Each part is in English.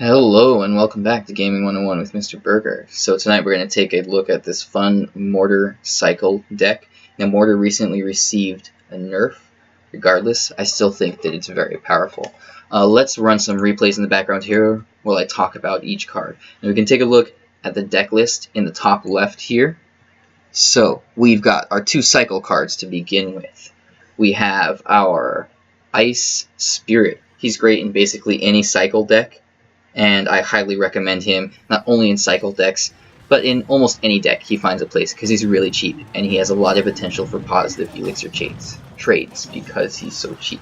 Hello and welcome back to Gaming 101 with Mr. Berger. So tonight we're going to take a look at this fun Mortar Cycle deck. Now Mortar recently received a nerf. Regardless, I still think that it's very powerful. Let's run some replays in the background here while I talk about each card. And we can take a look at the deck list in the top left here. So we've got our two cycle cards to begin with. We have our Ice Spirit. He's great in basically any cycle deck, and I highly recommend him not only in cycle decks, but in almost any deck he finds a place because he's really cheap and he has a lot of potential for positive elixir trades because he's so cheap.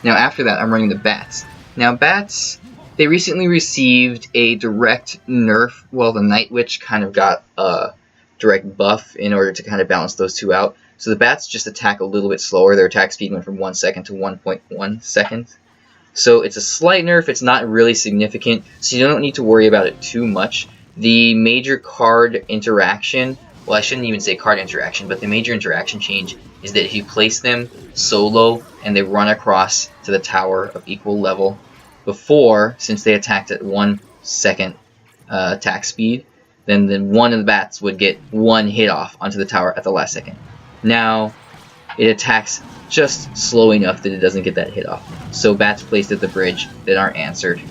Now after that I'm running the Bats. Now Bats, they recently received a direct nerf. Well, the Night Witch kind of got a direct buff in order to kind of balance those two out. So the Bats just attack a little bit slower. Their attack speed went from 1 second to 1.1 seconds. So it's a slight nerf, it's not really significant, so you don't need to worry about it too much. The major card interaction, well I shouldn't even say card interaction, but the major interaction change is that if you place them solo and they run across to the tower of equal level, before, since they attacked at 1 second attack speed, then one of the Bats would get one hit off onto the tower at the last second. Now, it attacks just slow enough that it doesn't get that hit off. So Bats placed at the bridge that aren't answered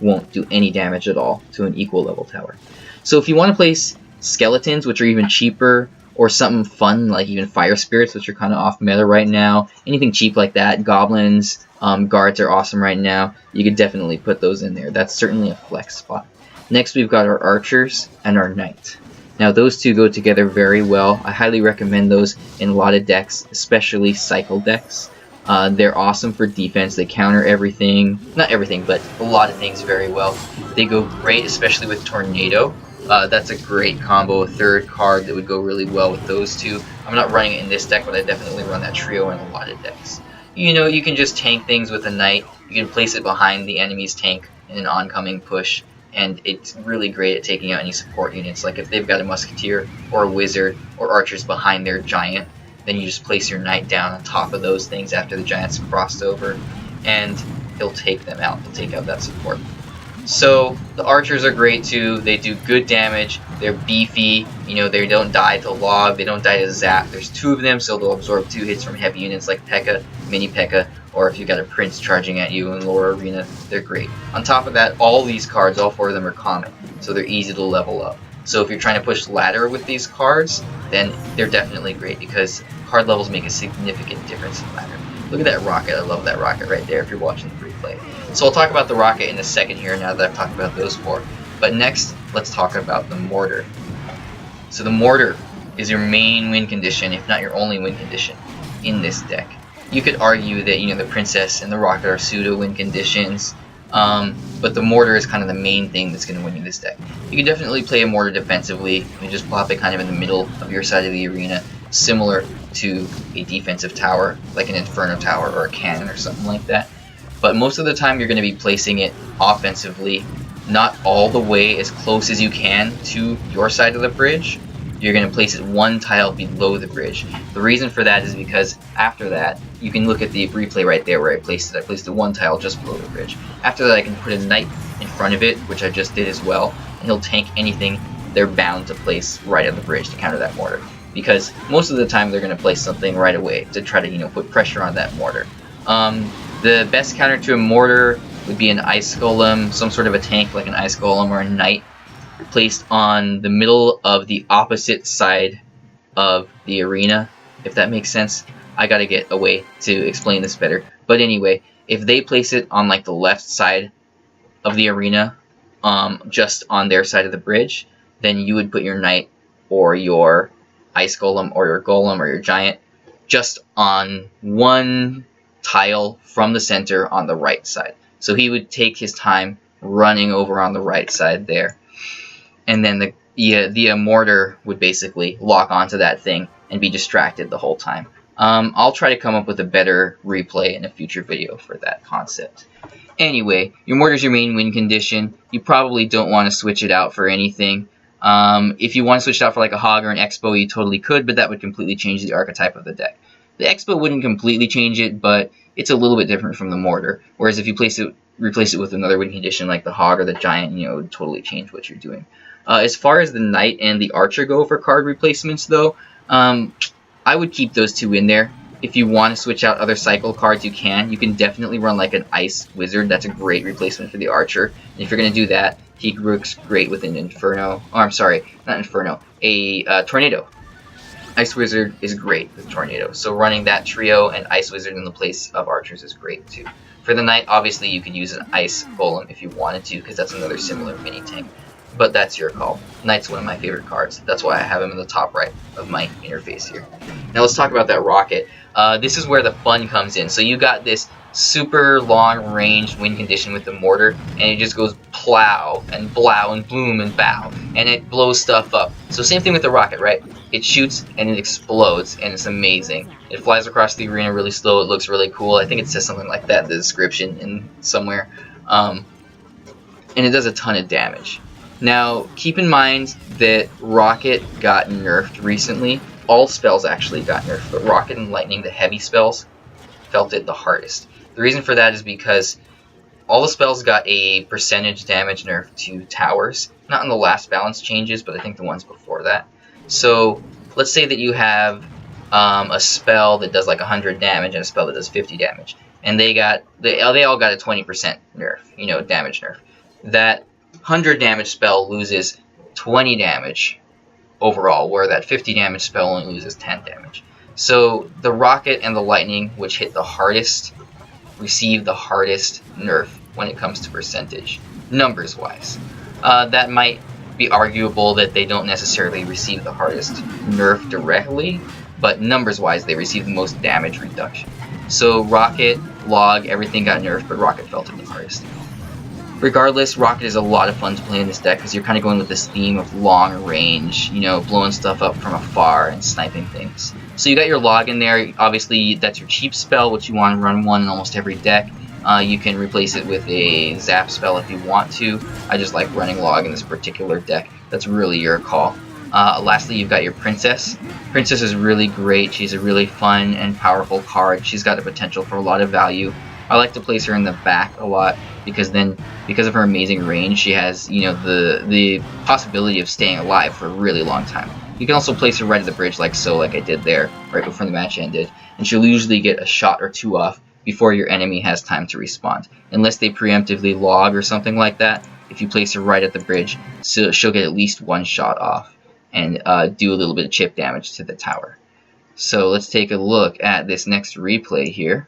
won't do any damage at all to an equal level tower. So if you want to place skeletons, which are even cheaper, or something fun like even fire spirits, which are kind of off meta right now, anything cheap like that, goblins, guards are awesome right now, you could definitely put those in there. That's certainly a flex spot. Next we've got our archers and our knight. Now those two go together very well. I highly recommend those in a lot of decks, especially cycle decks. They're awesome for defense. They counter everything, not everything, but a lot of things very well. They go great, especially with Tornado. That's a great combo, a third card that would go really well with those two. I'm not running it in this deck, but I definitely run that trio in a lot of decks. You know, you can just tank things with a knight. You can place it behind the enemy's tank in an oncoming push. And it's really great at taking out any support units. Like if they've got a musketeer or a wizard or archers behind their giant, then you just place your knight down on top of those things after the giant's crossed over, and he'll take them out. He'll take out that support. So the archers are great too. They do good damage. They're beefy. You know, they don't die to log. They don't die to zap. There's two of them, so they'll absorb 2 hits from heavy units like P.E.K.K.A, Mini P.E.K.K.A, or if you've got a prince charging at you in lower arena, they're great. On top of that, all these cards, all 4 of them are common, so they're easy to level up. So if you're trying to push ladder with these cards, then they're definitely great because card levels make a significant difference in ladder. Look at that rocket. I love that rocket right there if you're watching the replay. So I'll talk about the rocket in a second here now that I've talked about those 4. But next, let's talk about the mortar. So the mortar is your main win condition, if not your only win condition, in this deck. You could argue that, you know, the princess and the rocket are pseudo win conditions, but the mortar is kind of the main thing that's going to win you this deck. You can definitely play a mortar defensively. You just plop it kind of in the middle of your side of the arena, similar to a defensive tower, like an inferno tower or a cannon or something like that. But most of the time you're going to be placing it offensively, not all the way as close as you can to your side of the bridge. You're going to place it 1 tile below the bridge. The reason for that is because after that, you can look at the replay right there where I placed it. I placed it 1 tile just below the bridge. After that I can put a knight in front of it, which I just did as well, and he'll tank anything they're bound to place right on the bridge to counter that mortar. Because most of the time they're going to place something right away to try to, you know, put pressure on that mortar. The best counter to a mortar would be an ice golem, some sort of a tank like an ice golem or a knight, placed on the middle of the opposite side of the arena, if that makes sense. I gotta get a way to explain this better. But anyway, if they place it on like the left side of the arena, just on their side of the bridge, then you would put your knight or your ice golem or your giant just on 1 tile from the center on the right side. So he would take his time running over on the right side there. And then the mortar would basically lock onto that thing and be distracted the whole time. I'll try to come up with a better replay in a future video for that concept. Anyway, your mortar's your main win condition. You probably don't want to switch it out for anything. If you want to switch it out for like a hog or an expo, you totally could, but that would completely change the archetype of the deck. The Expo wouldn't completely change it, but it's a little bit different from the Mortar. Whereas if you replace it with another win condition like the Hog or the Giant, you know, it would totally change what you're doing. As far as the Knight and the Archer go for card replacements, though, I would keep those two in there. If you want to switch out other cycle cards, you can. You can definitely run like an Ice Wizard. That's a great replacement for the Archer. And if you're going to do that, he works great with an Inferno. Oh, I'm sorry, not Inferno. A Tornado. Ice Wizard is great with Tornado. So running that trio and Ice Wizard in the place of Archers is great too. For the Knight, obviously you could use an Ice Golem if you wanted to, because that's another similar mini tank. But that's your call. Knight's one of my favorite cards. That's why I have him in the top right of my interface here. Now let's talk about that Rocket. This is where the fun comes in. So you got this super long range win condition with the Mortar, and it just goes plow and blow and bloom and bow, and it blows stuff up. So same thing with the Rocket, right? It shoots and it explodes, and it's amazing. It flies across the arena really slow. It looks really cool. I think it says something like that in the description in somewhere. And it does a ton of damage. Now, keep in mind that Rocket got nerfed recently. All spells actually got nerfed, but Rocket and Lightning, the heavy spells, felt it the hardest. The reason for that is because all the spells got a percentage damage nerf to towers. Not in the last balance changes, but I think the ones before that. So, let's say that you have a spell that does like 100 damage and a spell that does 50 damage. And they all got a 20% nerf, you know, damage nerf. That 100 damage spell loses 20 damage overall, where that 50 damage spell only loses 10 damage. So the Rocket and the Lightning, which hit the hardest, receive the hardest nerf when it comes to percentage, numbers wise. That might be arguable that they don't necessarily receive the hardest nerf directly, but numbers wise they receive the most damage reduction. So Rocket, Log, everything got nerfed, but Rocket felt it the hardest. Regardless, Rocket is a lot of fun to play in this deck because you're kind of going with this theme of long range, you know, blowing stuff up from afar and sniping things. So you got your Log in there. Obviously, that's your cheap spell, which you want to run one in almost every deck. You can replace it with a Zap spell if you want to. I just like running Log in this particular deck. That's really your call. Lastly, you've got your Princess. Princess is really great. She's a really fun and powerful card. She's got the potential for a lot of value. I like to place her in the back a lot because of her amazing range, she has, you know, the possibility of staying alive for a really long time. You can also place her right at the bridge like so, like I did there, right before the match ended, and she'll usually get a shot or two off before your enemy has time to respond. Unless they preemptively log or something like that, if you place her right at the bridge, so she'll get at least one shot off and do a little bit of chip damage to the tower. So let's take a look at this next replay here.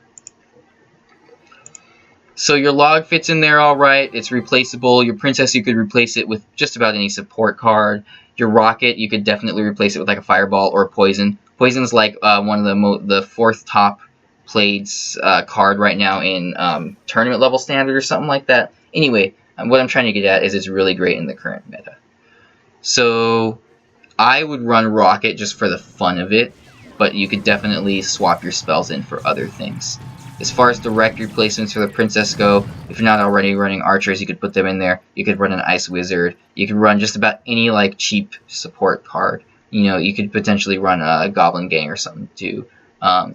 So your Log fits in there all right. It's replaceable. Your Princess, you could replace it with just about any support card. Your Rocket, you could definitely replace it with like a Fireball or a Poison. Poison's like one of the fourth top played card right now in tournament level standard or something like that. Anyway, what I'm trying to get at is it's really great in the current meta. So I would run Rocket just for the fun of it, but you could definitely swap your spells in for other things. As far as direct replacements for the Princess go, if you're not already running Archers, you could put them in there. You could run an Ice Wizard. You could run just about any like cheap support card. You know, you could potentially run a Goblin Gang or something too.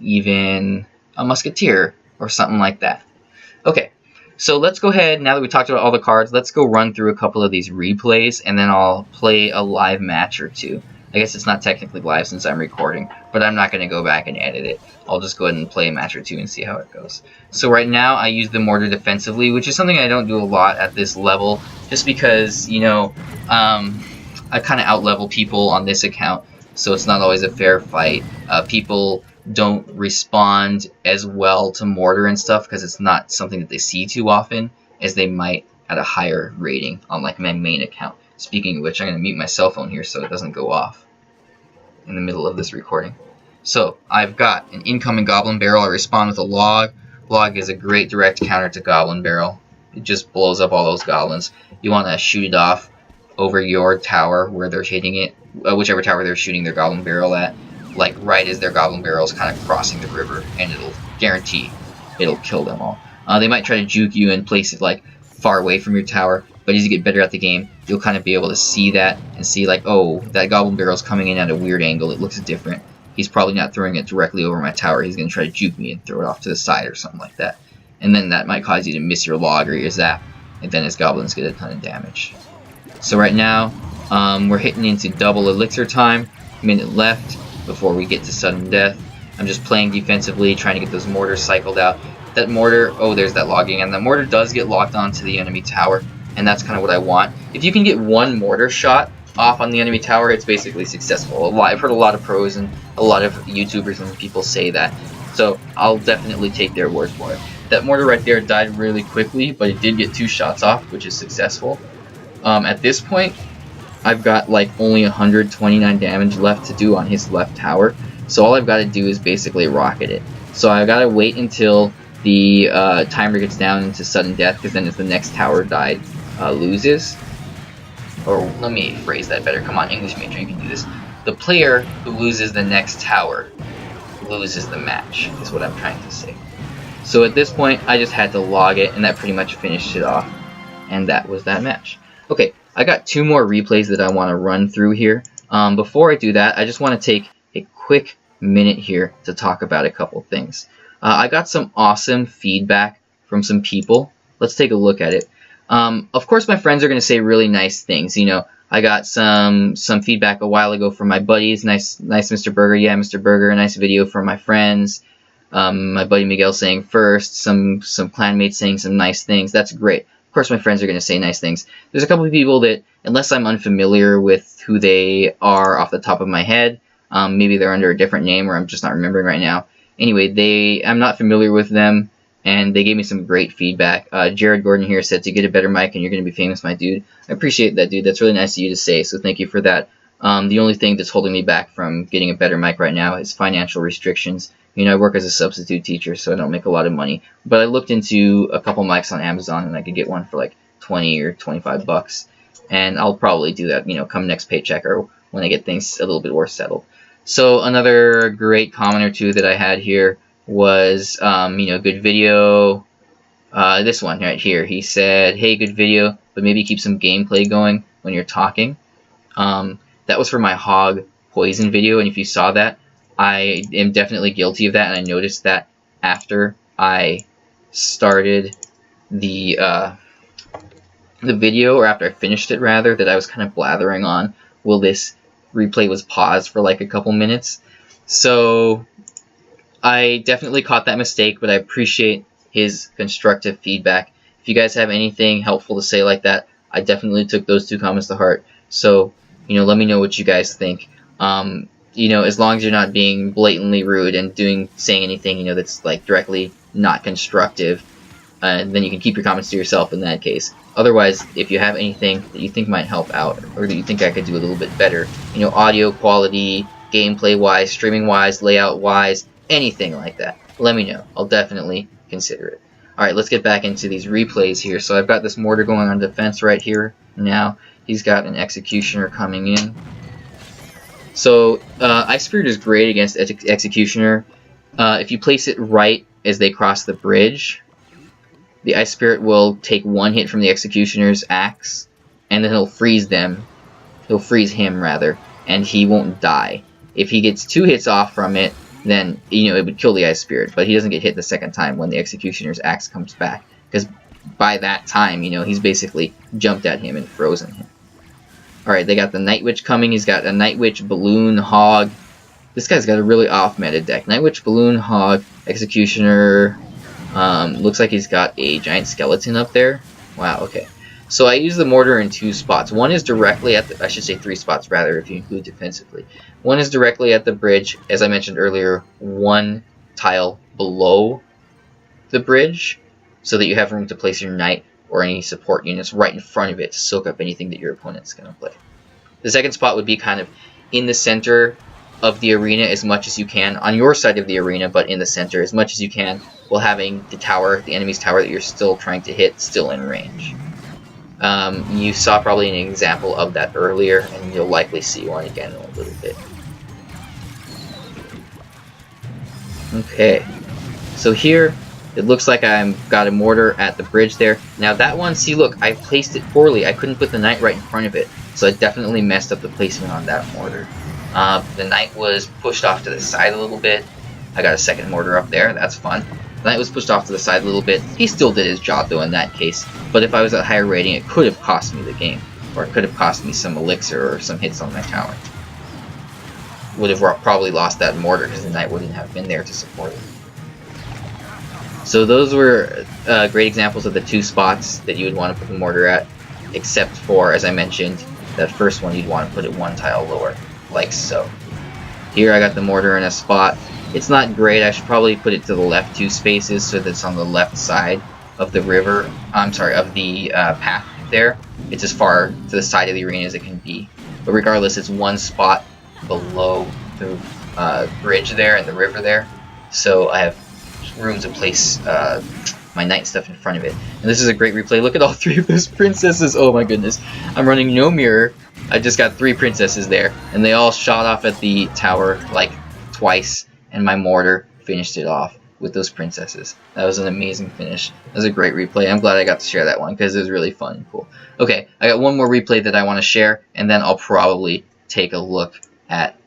Even a Musketeer or something like that. Okay, so let's go ahead, now that we talked about all the cards, let's go run through a couple of these replays, and then I'll play a live match or two. I guess it's not technically live since I'm recording, but I'm not going to go back and edit it. I'll just go ahead and play a match or two and see how it goes. So right now I use the Mortar defensively, which is something I don't do a lot at this level, just because, you know, I kind of out-level people on this account, so it's not always a fair fight. People don't respond as well to Mortar and stuff because it's not something that they see too often as they might at a higher rating on like my main account. Speaking of which, I'm going to mute my cell phone here so it doesn't go off in the middle of this recording. So, I've got an incoming Goblin Barrel. I respond with a Log. Log is a great direct counter to Goblin Barrel. It just blows up all those goblins. You want to shoot it off over your tower where they're hitting it, whichever tower they're shooting their Goblin Barrel at, like right as their Goblin Barrel is kind of crossing the river, and it'll guarantee it'll kill them all. They might try to juke you and place it like far away from your tower, but as you get better at the game, you'll kind of be able to see that and see like, oh, that Goblin Barrel's coming in at a weird angle, it looks different, he's probably not throwing it directly over my tower. He's going to try to juke me and throw it off to the side or something like that. And then that might cause you to miss your log or your zap, and then his goblins get a ton of damage. So right now, we're hitting into double elixir time, minute left before we get to sudden death. I'm just playing defensively, trying to get those mortars cycled out. That mortar, oh, there's that logging, and the mortar does get locked onto the enemy tower, and that's kind of what I want. If you can get one mortar shot off on the enemy tower, it's basically successful. I've heard a lot of pros and a lot of YouTubers and people say that, so I'll definitely take their word for it. That mortar right there died really quickly, but it did get 2 shots off, which is successful. At this point, I've got like only 129 damage left to do on his left tower, so all I've got to do is basically rocket it. So I've got to wait until the timer gets down into sudden death, because then if the next tower died, loses. Or let me phrase that better. Come on, English major, you can do this. The player who loses the next tower loses the match, is what I'm trying to say. So at this point, I just had to log it, and that pretty much finished it off. And that was that match. Okay, I got 2 more replays that I want to run through here. Before I do that, I just want to take a quick minute here to talk about a couple things. I got some awesome feedback from some people. Let's take a look at it. Of course, my friends are going to say really nice things. You know, I got some feedback a while ago from my buddies. Nice, Mr. Berger. Yeah, Mr. Berger. Nice video from my friends. My buddy Miguel saying first. Some clanmates saying some nice things. That's great. Of course, my friends are going to say nice things. There's a couple of people that, unless I'm unfamiliar with who they are off the top of my head, maybe they're under a different name or I'm just not remembering right now. Anyway, I'm not familiar with them, and they gave me some great feedback. Jared Gordon here said, to get a better mic and you're going to be famous, my dude. I appreciate that, dude. That's really nice of you to say, so thank you for that. The only thing that's holding me back from getting a better mic right now is financial restrictions. You know, I work as a substitute teacher, so I don't make a lot of money. But I looked into a couple mics on Amazon, and I could get one for like 20 or 25 bucks. And I'll probably do that, you know, come next paycheck or when I get things a little bit more settled. So another great comment or two that I had here was, you know, good video. This one right here, he said, hey, good video, but maybe keep some gameplay going when you're talking. That was for my hog poison video, and if you saw that, I am definitely guilty of that, and I noticed that after I started the video, or after I finished it rather, that I was kind of blathering on, well, this replay was paused for like a couple minutes. So I definitely caught that mistake, but I appreciate his constructive feedback. If you guys have anything helpful to say like that, I definitely took those 2 comments to heart. So, you know, let me know what you guys think. You know, as long as you're not being blatantly rude and saying anything, you know, that's like directly not constructive, then you can keep your comments to yourself in that case. Otherwise, if you have anything that you think might help out, or that you think I could do a little bit better, you know, audio quality, gameplay-wise, streaming-wise, layout-wise, anything like that, let me know. I'll definitely consider it. Alright, let's get back into these replays here. So I've got this mortar going on defense right here now. He's got an executioner coming in. So Ice Spirit is great against executioner. If you place it right as they cross the bridge, the Ice Spirit will take 1 hit from the executioner's axe, and then he'll freeze them. He'll freeze him rather, and he won't die. If he gets 2 hits off from it, then, you know, it would kill the Ice Spirit, but he doesn't get hit the second time when the executioner's axe comes back, because by that time, you know, he's basically jumped at him and frozen him. Alright, they got the Night Witch coming. He's got a Night Witch, Balloon, Hog. This guy's got a really off-meta deck. Night Witch, Balloon, Hog, Executioner. Looks like he's got a giant skeleton up there. Wow, okay. So I use the mortar in 2 spots. One is directly at the, I should say 3 spots rather if you include defensively. One is directly at the bridge, as I mentioned earlier, 1 tile below the bridge, so that you have room to place your knight or any support units right in front of it to soak up anything that your opponent's going to play. The second spot would be kind of in the center of the arena as much as you can, on your side of the arena, but in the center as much as you can, while having the tower, the enemy's tower that you're still trying to hit, still in range. You saw probably an example of that earlier, and you'll likely see one again in a little bit. Okay, so here it looks like I've got a mortar at the bridge there. Now that one, see look, I placed it poorly. I couldn't put the knight right in front of it, so I definitely messed up the placement on that mortar. The knight was pushed off to the side a little bit. I got a second mortar up there, that's fun. The knight was pushed off to the side a little bit. He still did his job though in that case, but if I was at higher rating it could have cost me the game. Or it could have cost me some elixir or some hits on my tower. Would have probably lost that mortar because the knight wouldn't have been there to support it. So those were great examples of the two spots that you would want to put the mortar at, except for, as I mentioned, that first one you'd want to put it one tile lower, like so. Here I got the mortar in a spot. It's not great. I should probably put it to the left 2 spaces so that it's on the left side of the river. I'm sorry, of the path there. It's as far to the side of the arena as it can be. But regardless, it's one spot below the bridge there and the river there. So I have room to place my knight stuff in front of it. And this is a great replay. Look at all 3 of those princesses. Oh my goodness. I'm running no mirror. I just got 3 princesses there. And they all shot off at the tower like twice. And my mortar finished it off with those princesses. That was an amazing finish. That was a great replay. I'm glad I got to share that one because it was really fun and cool. Okay, I got one more replay that I want to share, and then I'll probably take a look at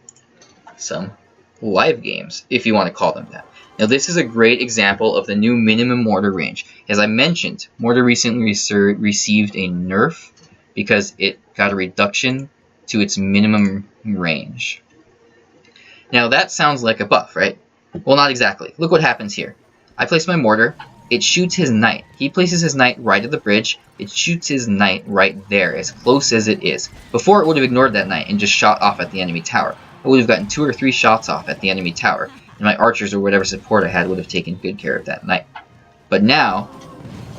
some live games, if you want to call them that. Now this is a great example of the new minimum mortar range. As I mentioned, mortar recently received a nerf because it got a reduction to its minimum range. Now that sounds like a buff, right? Well, not exactly. Look what happens here. I place my mortar. It shoots his knight. He places his knight right at the bridge. It shoots his knight right there, as close as it is. Before, it would have ignored that knight and just shot off at the enemy tower. I would have gotten 2 or 3 shots off at the enemy tower, and my archers or whatever support I had would have taken good care of that knight. But now,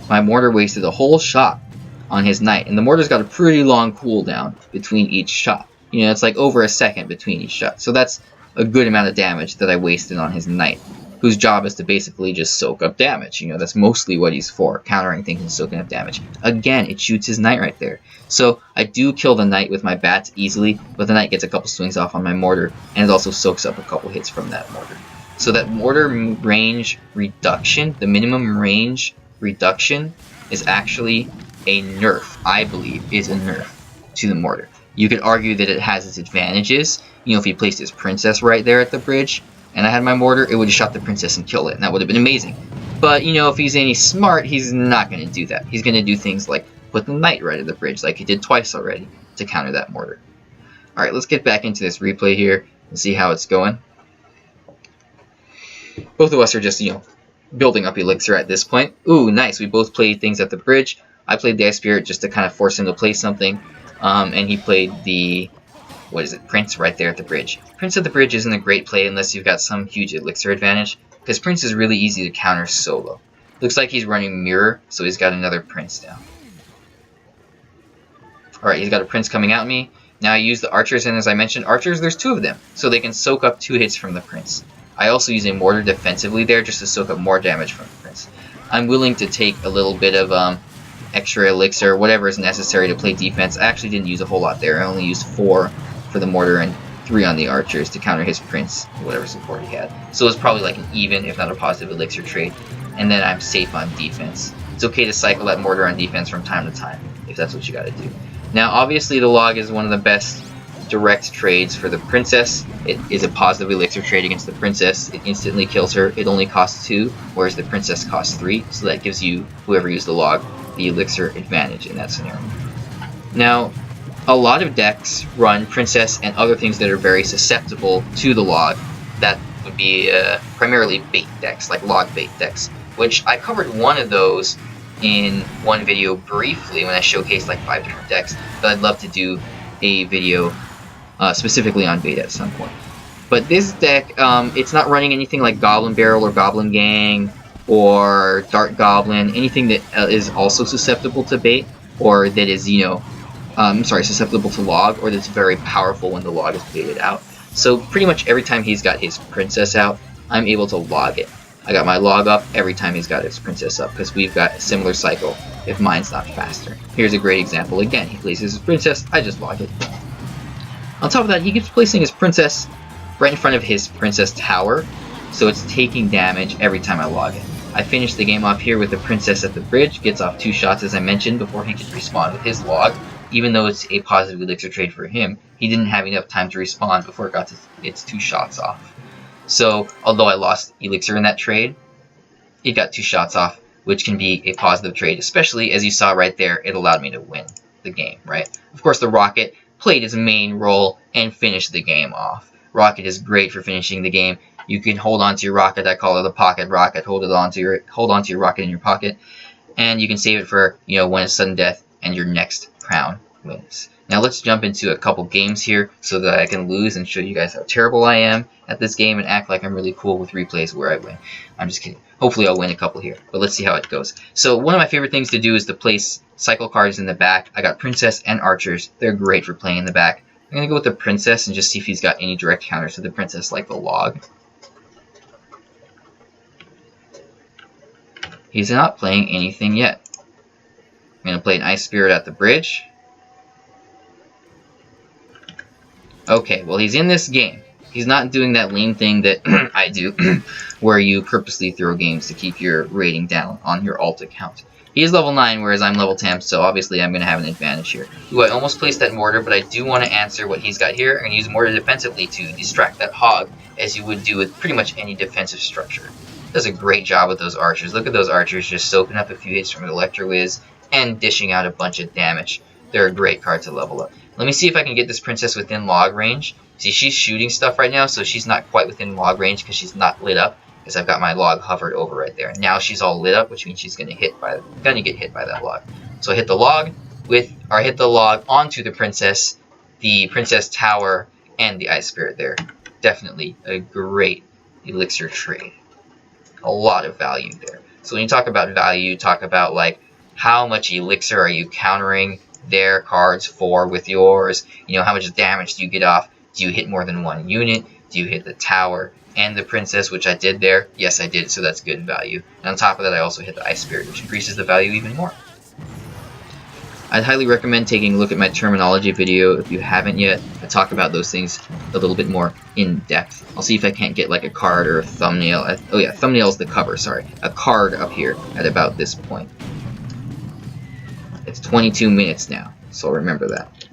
my mortar wasted a whole shot on his knight, and the mortar's got a pretty long cooldown between each shot. You know, it's like over a second between each shot. So that's a good amount of damage that I wasted on his knight, whose job is to basically just soak up damage. You know, that's mostly what he's for, countering things and soaking up damage. Again, it shoots his knight right there. So I do kill the knight with my bats easily, but the knight gets a couple swings off on my mortar, and it also soaks up a couple hits from that mortar. So that mortar range reduction, the minimum range reduction, is actually a nerf, I believe, is a nerf to the mortar. You could argue that it has its advantages. You know, if he placed his princess right there at the bridge, and I had my mortar, it would have shot the princess and killed it, and that would have been amazing. But, you know, if he's any smart, he's not going to do that. He's going to do things like put the knight right at the bridge, like he did twice already, to counter that mortar. Alright, let's get back into this replay here and see how it's going. Both of us are just, you know, building up elixir at this point. Ooh, nice. We both played things at the bridge. I played the Ice Spirit just to kind of force him to play something. And he played the, what is it, Prince right there at the bridge. Prince at the bridge isn't a great play unless you've got some huge elixir advantage, because Prince is really easy to counter solo. Looks like he's running Mirror, so he's got another Prince down. Alright, he's got a Prince coming at me. Now I use the archers, and as I mentioned, archers, there's 2 of them, so they can soak up 2 hits from the Prince. I also use a mortar defensively there just to soak up more damage from the Prince. I'm willing to take a little bit of extra elixir, whatever is necessary to play defense. I actually didn't use a whole lot there. I only used 4 for the mortar and 3 on the archers to counter his Prince, whatever support he had. So it's probably like an even, if not a positive elixir trade. And then I'm safe on defense. It's okay to cycle that mortar on defense from time to time, if that's what you gotta do. Now obviously the log is one of the best direct trades for the princess. It is a positive elixir trade against the princess. It instantly kills her. It only costs 2, whereas the princess costs 3, so that gives you, whoever used the log, the elixir advantage in that scenario. Now, a lot of decks run princess and other things that are very susceptible to the log. That would be primarily bait decks, like log bait decks, which I covered one of those in one video briefly when I showcased like 5 different decks, but I'd love to do a video specifically on bait at some point. But this deck, it's not running anything like Goblin Barrel or Goblin Gang or Dart Goblin, anything that is also susceptible to bait, or that is, you know, susceptible to log, or that's very powerful when the log is baited out. So pretty much every time he's got his princess out, I'm able to log it. I got my log up every time he's got his princess up, because we've got a similar cycle if mine's not faster. Here's a great example again. He places his princess, I just log it. On top of that, he keeps placing his princess right in front of his princess tower, so it's taking damage every time I log it. I finished the game off here with the princess at the bridge, gets off 2 shots as I mentioned before he could respawn with his log. Even though it's a positive elixir trade for him, he didn't have enough time to respawn before it got to its 2 shots off. So, although I lost elixir in that trade, it got 2 shots off, which can be a positive trade, especially as you saw right there, it allowed me to win the game, right? Of course, the rocket played his main role and finished the game off. Rocket is great for finishing the game. You can hold on to your rocket. I call it a pocket rocket. Hold on to your rocket in your pocket, and you can save it for when it's sudden death and your next crown wins. Now let's jump into a couple games here so that I can lose and show you guys how terrible I am at this game and act like I'm really cool with replays where I win. I'm just kidding. Hopefully I'll win a couple here, but let's see how it goes. So one of my favorite things to do is to place cycle cards in the back. I got princess and archers. They're great for playing in the back. I'm going to go with the princess and just see if he's got any direct counters to the princess like the log. He's not playing anything yet. I'm going to play an ice spirit at the bridge. Okay, well he's in this game. He's not doing that lame thing that I do, where you purposely throw games to keep your rating down on your alt account. He's level 9, whereas I'm level 10, so obviously I'm going to have an advantage here. Ooh, I almost placed that mortar, but I do want to answer what he's got here, and use mortar defensively to distract that hog, as you would do with pretty much any defensive structure. Does a great job with those archers. Look at those archers just soaking up a few hits from Electro Whiz and dishing out a bunch of damage. They're a great card to level up. Let me see if I can get this princess within log range. See, she's shooting stuff right now, so she's not quite within log range because she's not lit up, because I've got my log hovered over right there. Now she's all lit up, which means she's gonna get hit by that log. So I hit the log hit the log onto the princess tower, and the ice spirit there. Definitely a great elixir trade. A lot of value there. So when you talk about value, you talk about like how much elixir are you countering their cards for with yours? How much damage do you get off? Do you hit more than one unit? Do you hit the tower and the princess, which I did there? Yes, I did, so that's good value. And on top of that, I also hit the ice spirit, which increases the value even more. I'd highly recommend taking a look at my terminology video if you haven't yet. I talk about those things a little bit more in depth. I'll see if I can't get like a card or a thumbnail. Oh yeah, thumbnail is the cover, sorry. A card up here at about this point. It's 22 minutes now, so remember that.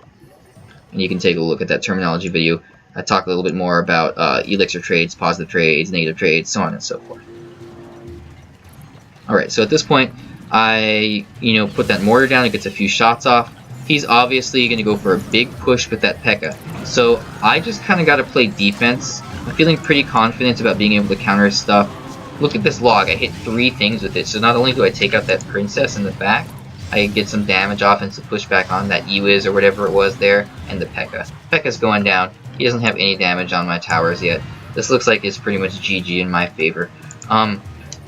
And you can take a look at that terminology video. I talk a little bit more about elixir trades, positive trades, negative trades, so on and so forth. Alright, so at this point, I put that mortar down, it gets a few shots off. He's obviously going to go for a big push with that P.E.K.K.A. So I just kind of got to play defense. I'm feeling pretty confident about being able to counter his stuff. Look at this log, I hit 3 things with it. So not only do I take out that princess in the back, I get some damage off and some pushback on that E-Wiz or whatever it was there, and the P.E.K.K.A. P.E.K.K.A's going down. He doesn't have any damage on my towers yet. This looks like it's pretty much GG in my favor.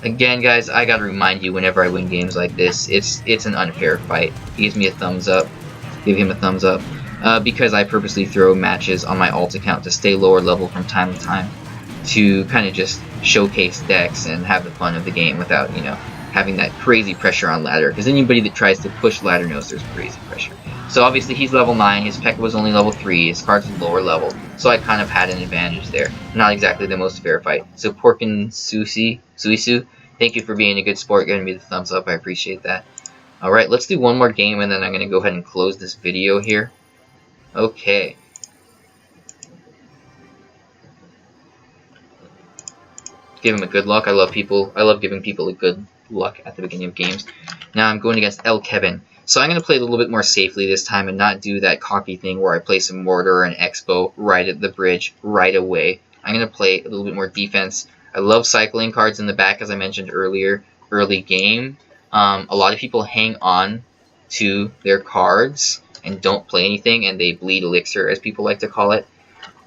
Again, guys, I gotta remind you whenever I win games like this, it's an unfair fight. He gives me a thumbs up. Give him a thumbs up. Because I purposely throw matches on my alt account to stay lower level from time to time, to kind of just showcase decks and have the fun of the game without, having that crazy pressure on ladder, because anybody that tries to push ladder knows there's crazy pressure. So obviously he's level 9, his P.E.K.K.A. was only level 3, his cards were lower level, so I kind of had an advantage there. Not exactly the most fair fight. So Porkin Suisu, thank you for being a good sport, giving me the thumbs up, I appreciate that. Alright, let's do one more game and then I'm going to go ahead and close this video here. Okay. Give him a good luck. I love giving people a good luck at the beginning of games. Now I'm going against El Kevin. So I'm going to play a little bit more safely this time and not do that cocky thing where I play some mortar and expo right at the bridge right away. I'm going to play a little bit more defense. I love cycling cards in the back, as I mentioned earlier, early game. A lot of people hang on to their cards and don't play anything, and they bleed elixir, as people like to call it.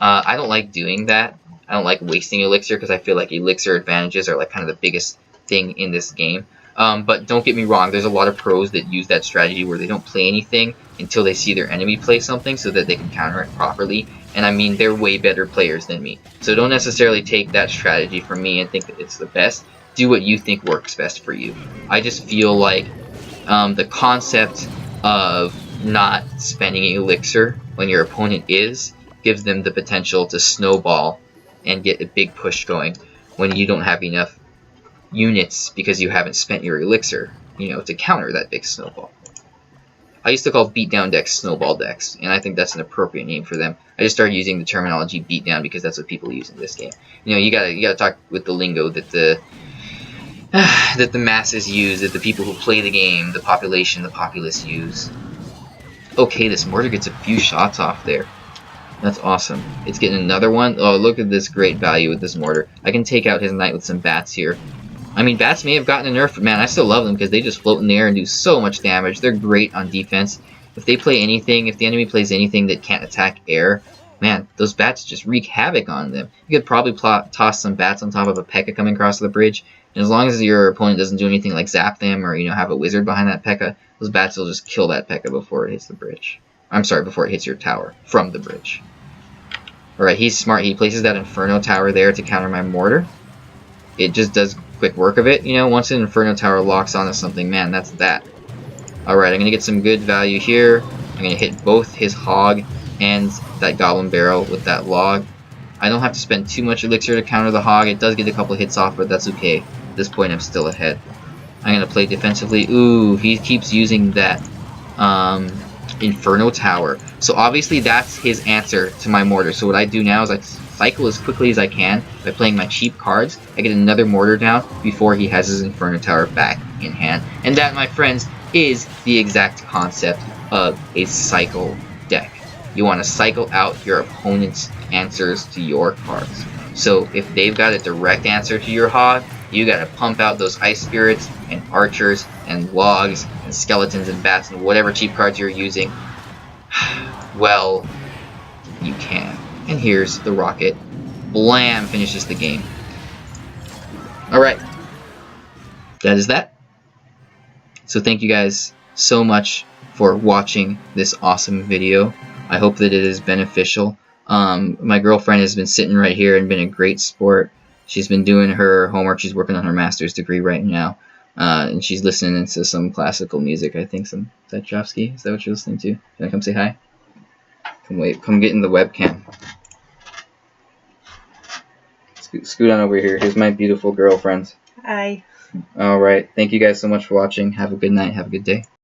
I don't like doing that. I don't like wasting elixir because I feel like elixir advantages are like kind of the biggest thing in this game. But don't get me wrong, there's a lot of pros that use that strategy where they don't play anything until they see their enemy play something so that they can counter it properly. And I mean, they're way better players than me. So don't necessarily take that strategy from me and think that it's the best. Do what you think works best for you. I just feel like the concept of not spending elixir when your opponent gives them the potential to snowball and get a big push going when you don't have enough units because you haven't spent your elixir, you know, to counter that big snowball. I used to call beatdown decks snowball decks, and I think that's an appropriate name for them. I just started using the terminology beatdown because that's what people use in this game. You know, you gotta talk with the lingo that the masses use, that the people who play the game, the population, the populace use. Okay, this mortar gets a few shots off there. That's awesome. It's getting another one. Oh, look at this great value with this mortar. I can take out his knight with some bats here. I mean, bats may have gotten a nerf, but man, I still love them because they just float in the air and do so much damage. They're great on defense. If they play anything, if the enemy plays anything that can't attack air, man, those bats just wreak havoc on them. You could probably toss some bats on top of a P.E.K.K.A. coming across the bridge, and as long as your opponent doesn't do anything like zap them or, you know, have a wizard behind that P.E.K.K.A., those bats will just kill that P.E.K.K.A. before it hits the bridge. I'm sorry, before it hits your tower from the bridge. Alright, he's smart. He places that Inferno Tower there to counter my mortar. It just does quick work of it. You know, once an Inferno Tower locks onto something, man, that's that. Alright, I'm going to get some good value here. I'm going to hit both his hog and that goblin barrel with that log. I don't have to spend too much elixir to counter the hog. It does get a couple hits off, but that's okay. At this point, I'm still ahead. I'm going to play defensively. Ooh, he keeps using that Inferno Tower. So obviously that's his answer to my mortar. So what I do now is I cycle as quickly as I can by playing my cheap cards. I get another mortar down before he has his Inferno Tower back in hand. And that, my friends, is the exact concept of a cycle deck. You want to cycle out your opponent's answers to your cards. So if they've got a direct answer to your hog, you got to pump out those ice spirits and archers and logs and skeletons and bats and whatever cheap cards you're using. Well, you can. And here's the rocket. BLAM finishes the game. Alright. That is that. So thank you guys so much for watching this awesome video. I hope that it is beneficial. My girlfriend has been sitting right here and been a great sport. She's been doing her homework. She's working on her master's degree right now. And she's listening to some classical music, I think. Is that Tchaikovsky? Is that what you're listening to? Can I come say hi? Come get in the webcam. Scoot on over here. Here's my beautiful girlfriend. Hi. Alright. Thank you guys so much for watching. Have a good night. Have a good day.